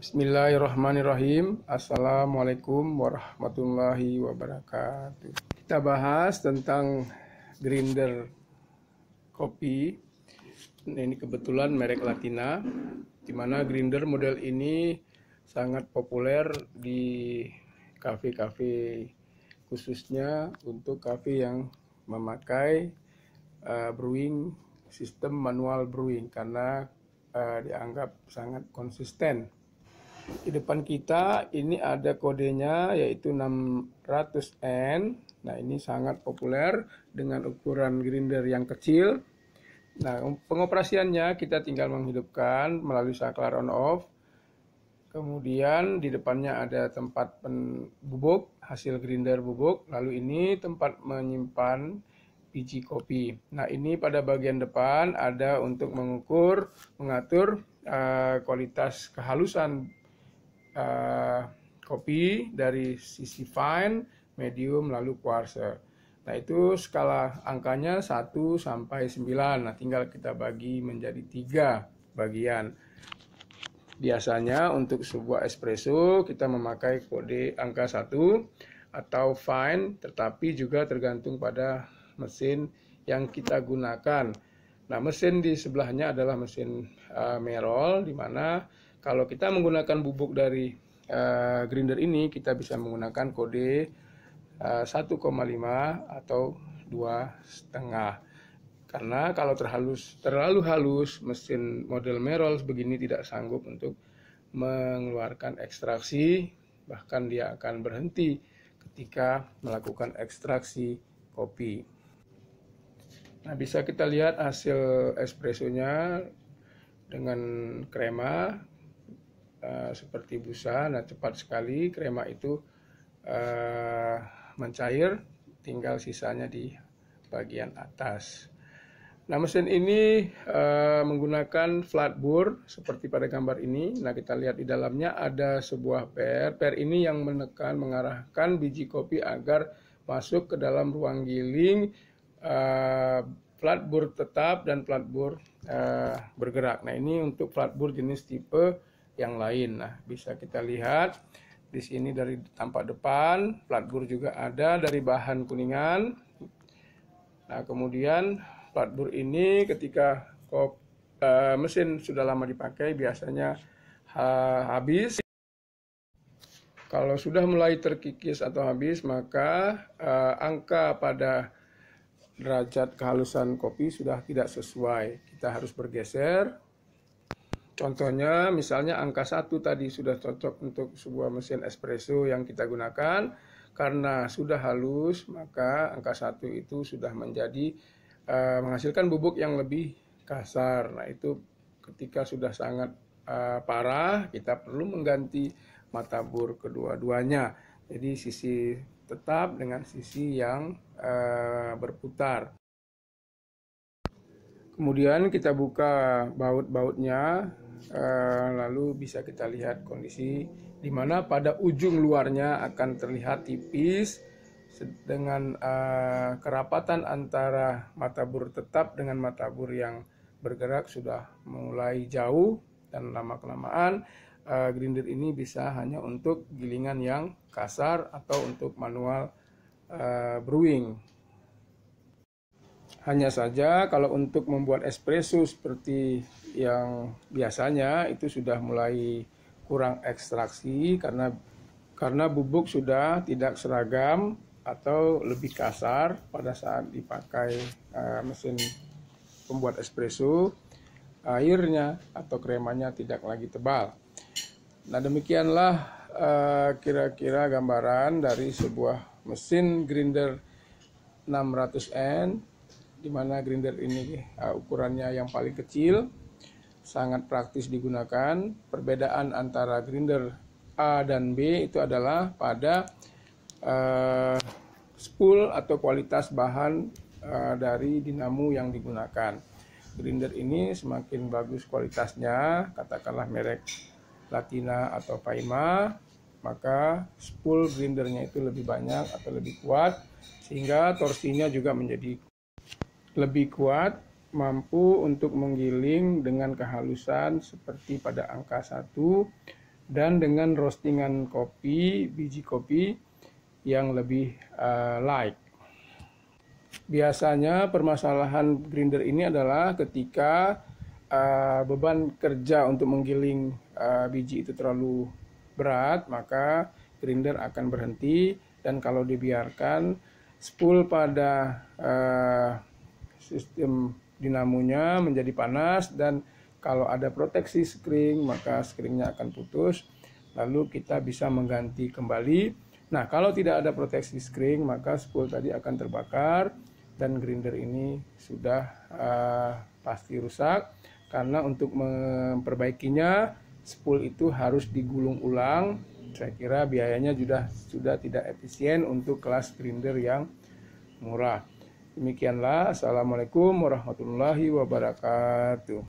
Bismillahirrahmanirrahim. Assalamualaikum warahmatullahi wabarakatuh. Kita bahas tentang grinder kopi. Ini kebetulan merek Latina, di mana grinder model ini sangat populer di kafe-kafe, khususnya untuk kafe yang memakai brewing sistem manual brewing karena dianggap sangat konsisten. Di depan kita ini ada kodenya yaitu 600N. Nah, ini sangat populer dengan ukuran grinder yang kecil. Nah, pengoperasiannya kita tinggal menghidupkan melalui saklar on off. Kemudian di depannya ada tempat bubuk, hasil grinder bubuk. Lalu ini tempat menyimpan biji kopi. Nah, ini pada bagian depan ada untuk mengatur kualitas kehalusan kopi dari sisi fine, medium, lalu quartz. Nah, itu skala angkanya 1 sampai 9. Nah, tinggal kita bagi menjadi 3 bagian. Biasanya untuk sebuah espresso kita memakai kode angka 1 atau fine, tetapi juga tergantung pada mesin yang kita gunakan. Nah, mesin di sebelahnya adalah mesin Merol, di mana kalau kita menggunakan bubuk dari grinder ini, kita bisa menggunakan kode 1,5 atau 2,5. Karena kalau terlalu halus, mesin model Merol begini tidak sanggup untuk mengeluarkan ekstraksi, bahkan dia akan berhenti ketika melakukan ekstraksi kopi. Nah, bisa kita lihat hasil espressonya dengan krema seperti busa. Nah, cepat sekali krema itu mencair, tinggal sisanya di bagian atas. Nah, mesin ini menggunakan flat bore seperti pada gambar ini. Nah, kita lihat di dalamnya ada sebuah per ini yang mengarahkan biji kopi agar masuk ke dalam ruang giling flat bore tetap dan flat bore bergerak. Nah, ini untuk flat bore jenis tipe yang lain. Nah, bisa kita lihat di sini dari tampak depan, flat bore juga ada dari bahan kuningan. Nah, kemudian flat bore ini ketika mesin sudah lama dipakai biasanya habis. Kalau sudah mulai terkikis atau habis, maka angka pada derajat kehalusan kopi sudah tidak sesuai. Kita harus bergeser. Contohnya, misalnya angka 1 tadi sudah cocok untuk sebuah mesin espresso yang kita gunakan. Karena sudah halus, maka angka 1 itu sudah menjadi menghasilkan bubuk yang lebih kasar. Nah, itu ketika sudah sangat parah, kita perlu mengganti mata bor kedua-duanya. Jadi sisi tetap dengan sisi yang berputar. Kemudian kita buka baut-bautnya, lalu bisa kita lihat kondisi di mana pada ujung luarnya akan terlihat tipis dengan kerapatan antara mata bor tetap dengan mata bor yang bergerak sudah mulai jauh, dan lama-kelamaan grinder ini bisa hanya untuk gilingan yang kasar atau untuk manual brewing. Hanya saja kalau untuk membuat espresso seperti yang biasanya itu sudah mulai kurang ekstraksi karena bubuk sudah tidak seragam atau lebih kasar pada saat dipakai mesin pembuat espresso. Airnya atau kremanya tidak lagi tebal. Nah, demikianlah kira-kira gambaran dari sebuah mesin grinder 600N, di mana grinder ini ukurannya yang paling kecil, sangat praktis digunakan. Perbedaan antara grinder A dan B itu adalah pada spool atau kualitas bahan dari dinamo yang digunakan. Grinder ini semakin bagus kualitasnya, katakanlah merek Latina atau Paima, maka spool grindernya itu lebih banyak atau lebih kuat, sehingga torsinya juga menjadi lebih kuat, mampu untuk menggiling dengan kehalusan seperti pada angka 1 dan dengan roastingan kopi, biji kopi yang lebih light. Biasanya permasalahan grinder ini adalah ketika beban kerja untuk menggiling biji itu terlalu berat, maka grinder akan berhenti, dan kalau dibiarkan spool pada sistem dinamonya menjadi panas, dan kalau ada proteksi spring maka springnya akan putus, lalu kita bisa mengganti kembali. Nah, kalau tidak ada proteksi spring maka spool tadi akan terbakar dan grinder ini sudah pasti rusak, karena untuk memperbaikinya spool itu harus digulung ulang. Saya kira biayanya sudah tidak efisien untuk kelas grinder yang murah. Demikianlah, assalamualaikum warahmatullahi wabarakatuh.